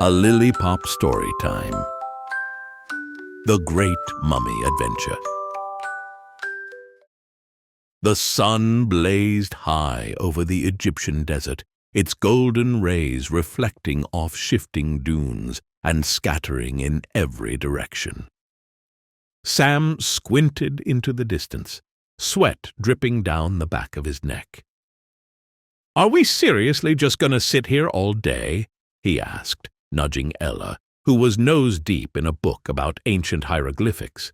A Lilypop Storytime. The Great Mummy Adventure. The sun blazed high over the Egyptian desert, its golden rays reflecting off shifting dunes and scattering in every direction. Sam squinted into the distance, sweat dripping down the back of his neck. "Are we seriously just going to sit here all day?" he asked, nudging Ella, who was nose-deep in a book about ancient hieroglyphics.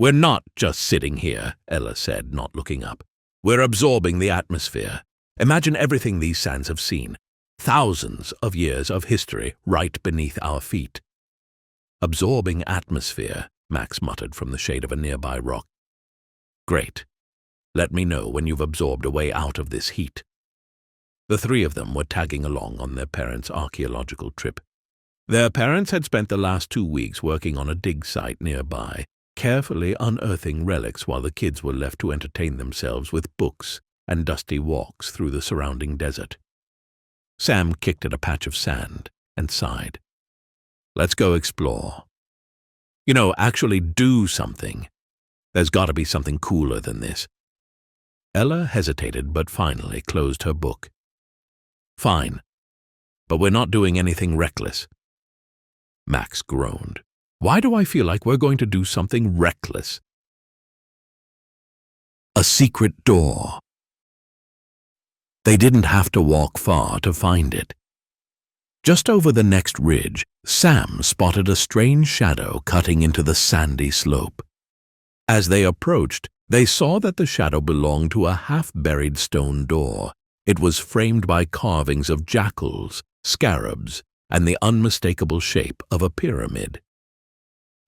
"We're not just sitting here," Ella said, not looking up. "We're absorbing the atmosphere. Imagine everything these sands have seen. Thousands of years of history right beneath our feet." "Absorbing atmosphere," Max muttered from the shade of a nearby rock. "Great. Let me know when you've absorbed a way out of this heat." The three of them were tagging along on their parents' archaeological trip. Their parents had spent the last 2 weeks working on a dig site nearby, carefully unearthing relics while the kids were left to entertain themselves with books and dusty walks through the surrounding desert. Sam kicked at a patch of sand and sighed. "Let's go explore. Actually do something. There's got to be something cooler than this." Ella hesitated but finally closed her book. "Fine, but we're not doing anything reckless." Max groaned. "Why do I feel like we're going to do something reckless?" A secret door. They didn't have to walk far to find it. Just over the next ridge, Sam spotted a strange shadow cutting into the sandy slope. As they approached, they saw that the shadow belonged to a half-buried stone door. It was framed by carvings of jackals, scarabs, and the unmistakable shape of a pyramid.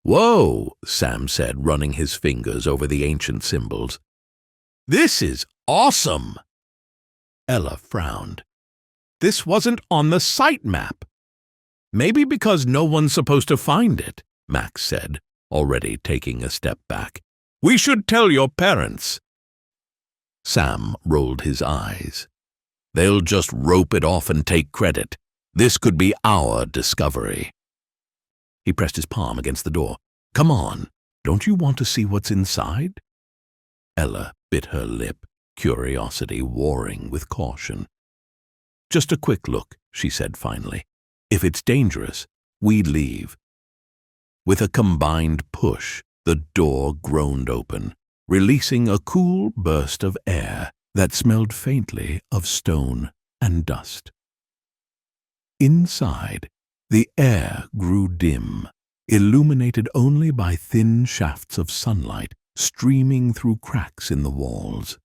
"Whoa," Sam said, running his fingers over the ancient symbols. "This is awesome!" Ella frowned. "This wasn't on the site map." "Maybe because no one's supposed to find it," Max said, already taking a step back. "We should tell your parents." Sam rolled his eyes. "They'll just rope it off and take credit. This could be our discovery." He pressed his palm against the door. "Come on, don't you want to see what's inside?" Ella bit her lip, curiosity warring with caution. "Just a quick look," she said finally. "If it's dangerous, we leave." With a combined push, the door groaned open, releasing a cool burst of air that smelled faintly of stone and dust. Inside, the air grew dim, illuminated only by thin shafts of sunlight streaming through cracks in the walls.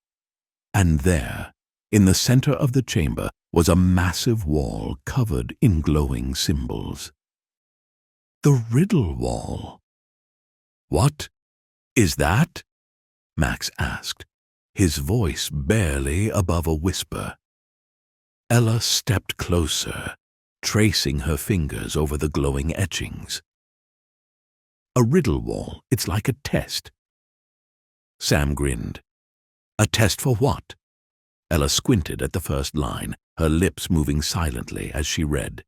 And there, in the center of the chamber, was a massive wall covered in glowing symbols. The riddle wall. "What is that?" Max asked, his voice barely above a whisper. Ella stepped closer, tracing her fingers over the glowing etchings. "A riddle wall, it's like a test." Sam grinned. "A test for what?" Ella squinted at the first line, her lips moving silently as she read.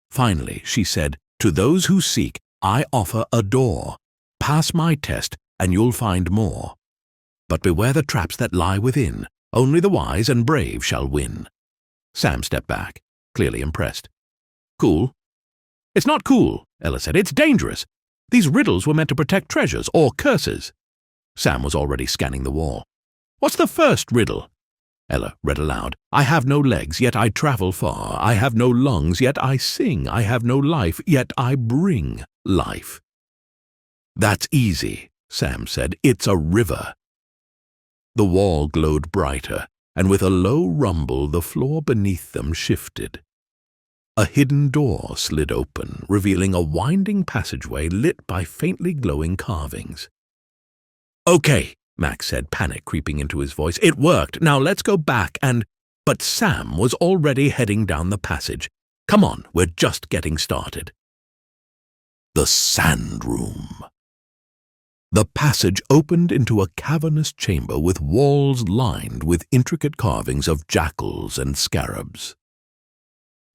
Finally, she said, "To those who seek, I offer a door. Pass my test, and you'll find more. But beware the traps that lie within. Only the wise and brave shall win." Sam stepped back, clearly impressed. "Cool." "It's not cool," Ella said. "It's dangerous. These riddles were meant to protect treasures or curses." Sam was already scanning the wall. "What's the first riddle?" Ella read aloud. "I have no legs, yet I travel far. I have no lungs, yet I sing. I have no life, yet I bring life." "That's easy," Sam said. "It's a river." The wall glowed brighter, and with a low rumble the floor beneath them shifted. A hidden door slid open, revealing a winding passageway lit by faintly glowing carvings. "Okay," Max said, panic creeping into his voice. "It worked. Now let's go back and—" But Sam was already heading down the passage. "Come on, we're just getting started." The Sand Room. The passage opened into a cavernous chamber with walls lined with intricate carvings of jackals and scarabs.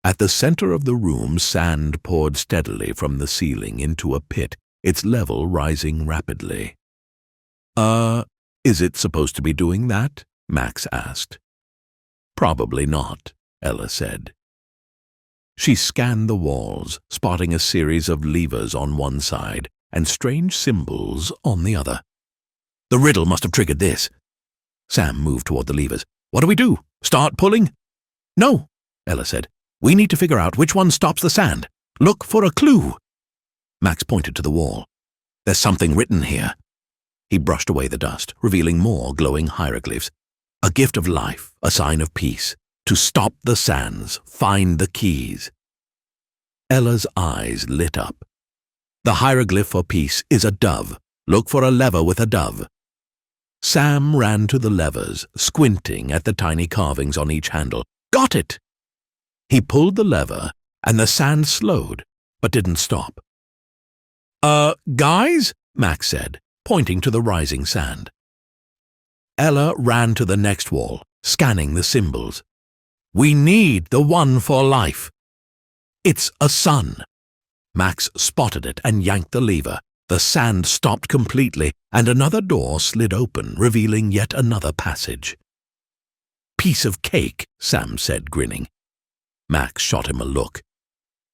At the center of the room, sand poured steadily from the ceiling into a pit, its level rising rapidly. Is it supposed to be doing that?" Max asked. "Probably not," Ella said. She scanned the walls, spotting a series of levers on one side and strange symbols on the other. "The riddle must have triggered this." Sam moved toward the levers. "What do we do? Start pulling?" "No," Ella said. "We need to figure out which one stops the sand. Look for a clue." Max pointed to the wall. "There's something written here." He brushed away the dust, revealing more glowing hieroglyphs. "A gift of life, a sign of peace. To stop the sands, find the keys." Ella's eyes lit up. "The hieroglyph for peace is a dove. Look for a lever with a dove." Sam ran to the levers, squinting at the tiny carvings on each handle. "Got it!" He pulled the lever, and the sand slowed, but didn't stop. Guys?" Max said, pointing to the rising sand. Ella ran to the next wall, scanning the symbols. "We need the one for life." "It's a sun." Max spotted it and yanked the lever. The sand stopped completely, and another door slid open, revealing yet another passage. "Piece of cake," Sam said, grinning. Max shot him a look.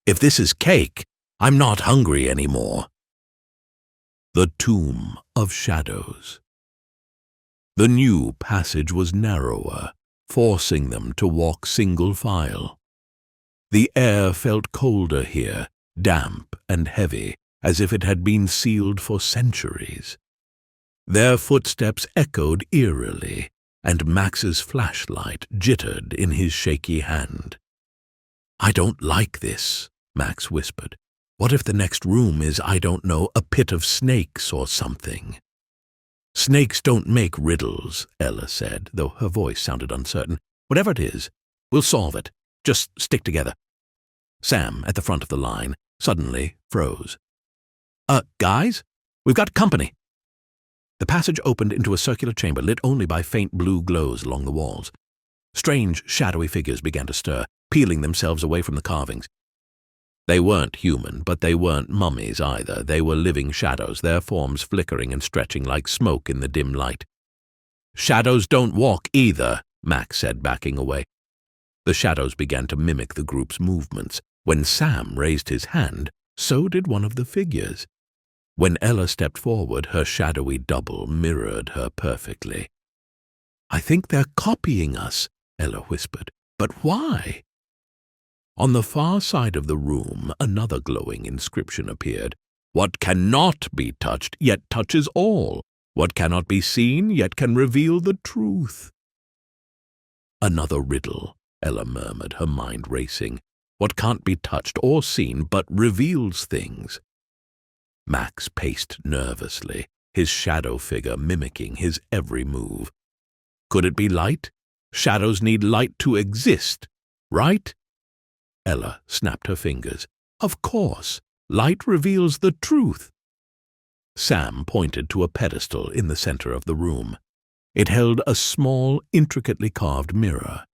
"If this is cake, I'm not hungry anymore." The Tomb of Shadows. The new passage was narrower, forcing them to walk single file. The air felt colder here, damp and heavy, as if it had been sealed for centuries. Their footsteps echoed eerily, and Max's flashlight jittered in his shaky hand. "I don't like this," Max whispered. "What if the next room is, I don't know, a pit of snakes or something?" "Snakes don't make riddles," Ella said, though her voice sounded uncertain. "Whatever it is, we'll solve it. Just stick together." Sam, at the front of the line, suddenly froze. Guys? We've got company." The passage opened into a circular chamber lit only by faint blue glows along the walls. Strange, shadowy figures began to stir, peeling themselves away from the carvings. They weren't human, but they weren't mummies either. They were living shadows, their forms flickering and stretching like smoke in the dim light. "Shadows don't walk either," Max said, backing away. The shadows began to mimic the group's movements. When Sam raised his hand, so did one of the figures. When Ella stepped forward, her shadowy double mirrored her perfectly. "I think they're copying us," Ella whispered. "But why?" On the far side of the room, another glowing inscription appeared. "What cannot be touched, yet touches all. What cannot be seen, yet can reveal the truth." "Another riddle," Ella murmured, her mind racing. "What can't be touched or seen, but reveals things." Max paced nervously, his shadow figure mimicking his every move. "Could it be light? Shadows need light to exist, right?" Ella snapped her fingers. "Of course, light reveals the truth." Sam pointed to a pedestal in the center of the room. It held a small, intricately carved mirror.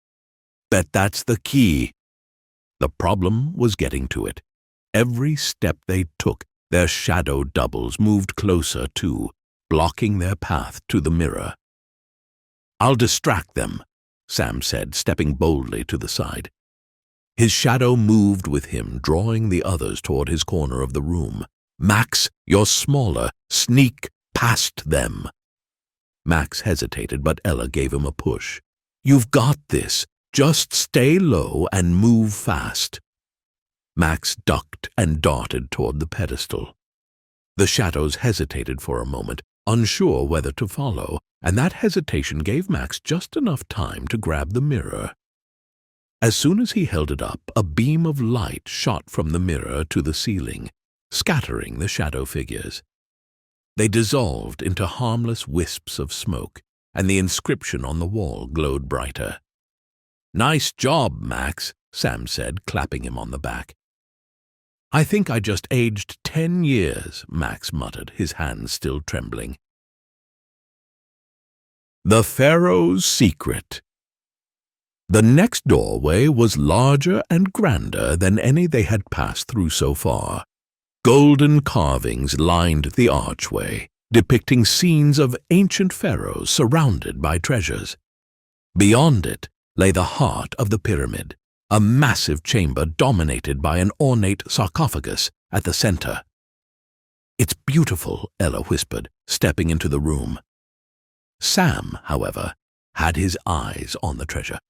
"Bet that's the key." The problem was getting to it. Every step they took, their shadow doubles moved closer too, blocking their path to the mirror. "I'll distract them," Sam said, stepping boldly to the side. His shadow moved with him, drawing the others toward his corner of the room. "Max, you're smaller. Sneak past them." Max hesitated, but Ella gave him a push. "You've got this. Just stay low and move fast." Max ducked and darted toward the pedestal. The shadows hesitated for a moment, unsure whether to follow, and that hesitation gave Max just enough time to grab the mirror. As soon as he held it up, a beam of light shot from the mirror to the ceiling, scattering the shadow figures. They dissolved into harmless wisps of smoke, and the inscription on the wall glowed brighter. "Nice job, Max," Sam said, clapping him on the back. "I think I just aged 10 years, Max muttered, his hands still trembling. The Pharaoh's Secret. The next doorway was larger and grander than any they had passed through so far. Golden carvings lined the archway, depicting scenes of ancient pharaohs surrounded by treasures. Beyond it lay the heart of the pyramid, a massive chamber dominated by an ornate sarcophagus at the center. "It's beautiful," Ella whispered, stepping into the room. Sam, however, had his eyes on the treasure.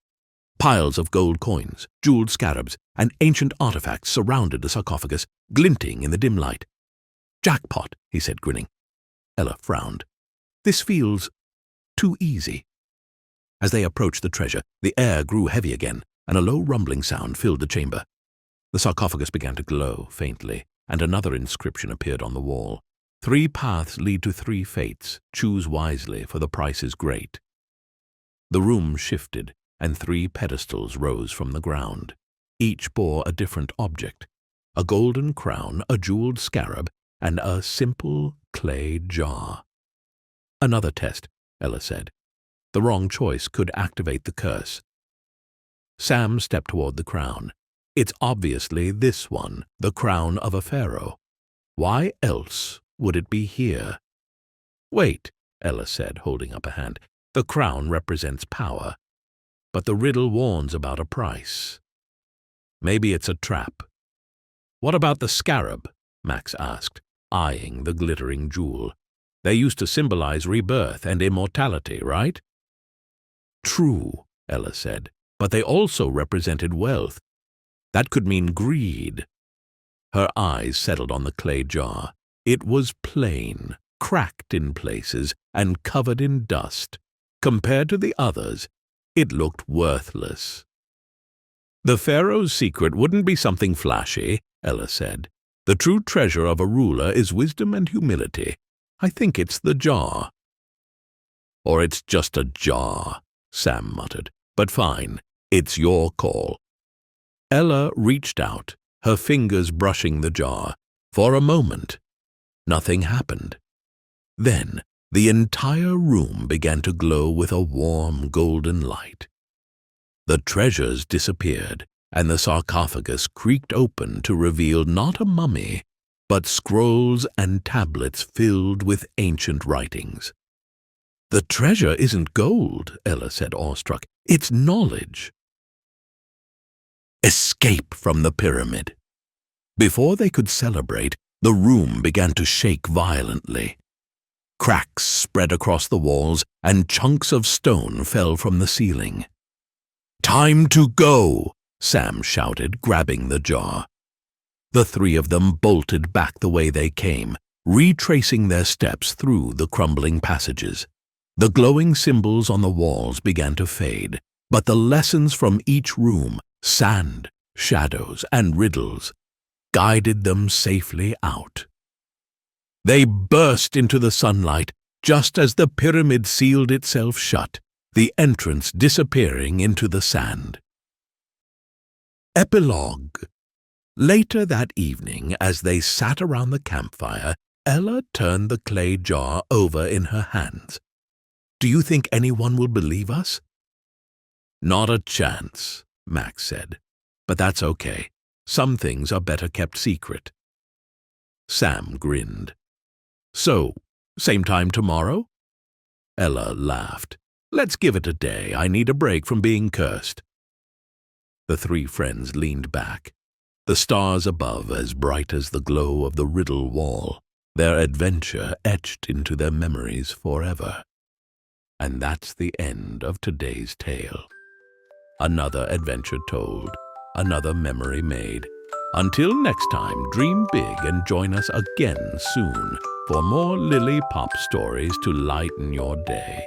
Piles of gold coins, jeweled scarabs, and ancient artifacts surrounded the sarcophagus, glinting in the dim light. "Jackpot," he said, grinning. Ella frowned. "This feels too easy." As they approached the treasure, the air grew heavy again, and a low rumbling sound filled the chamber. The sarcophagus began to glow faintly, and another inscription appeared on the wall. "3 paths lead to 3 fates. Choose wisely, for the price is great." The room shifted, and 3 pedestals rose from the ground. Each bore a different object: a golden crown, a jeweled scarab, and a simple clay jar. "Another test," Ella said. "The wrong choice could activate the curse." Sam stepped toward the crown. "It's obviously this one, the crown of a pharaoh. Why else would it be here?" "Wait," Ella said, holding up a hand. "The crown represents power, but the riddle warns about a price. Maybe it's a trap." "What about the scarab?" Max asked, eyeing the glittering jewel. "They used to symbolize rebirth and immortality, right?" "True," Ella said, "but they also represented wealth. That could mean greed." Her eyes settled on the clay jar. It was plain, cracked in places, and covered in dust. Compared to the others, it looked worthless. "The pharaoh's secret wouldn't be something flashy," Ella said. "The true treasure of a ruler is wisdom and humility. I think it's the jar." "Or it's just a jar," Sam muttered. "But fine, it's your call." Ella reached out, her fingers brushing the jar. For a moment, nothing happened. Then the entire room began to glow with a warm golden light. The treasures disappeared, and the sarcophagus creaked open to reveal not a mummy, but scrolls and tablets filled with ancient writings. "The treasure isn't gold," Ella said, awestruck. "It's knowledge." Escape from the pyramid. Before they could celebrate, the room began to shake violently. Cracks spread across the walls, and chunks of stone fell from the ceiling. "Time to go!" Sam shouted, grabbing the jar. The 3 of them bolted back the way they came, retracing their steps through the crumbling passages. The glowing symbols on the walls began to fade, but the lessons from each room, sand, shadows, and riddles, guided them safely out. They burst into the sunlight just as the pyramid sealed itself shut, the entrance disappearing into the sand. Epilogue. Later that evening, as they sat around the campfire, Ella turned the clay jar over in her hands. "Do you think anyone will believe us?" "Not a chance," Max said. "But that's okay. Some things are better kept secret." Sam grinned. "So, same time tomorrow?" Ella laughed. "Let's give it a day. I need a break from being cursed." The 3 friends leaned back, the stars above as bright as the glow of the riddle wall, their adventure etched into their memories forever. And that's the end of today's tale. Another adventure told, another memory made. Until next time, dream big and join us again soon for more Lilypop stories to lighten your day.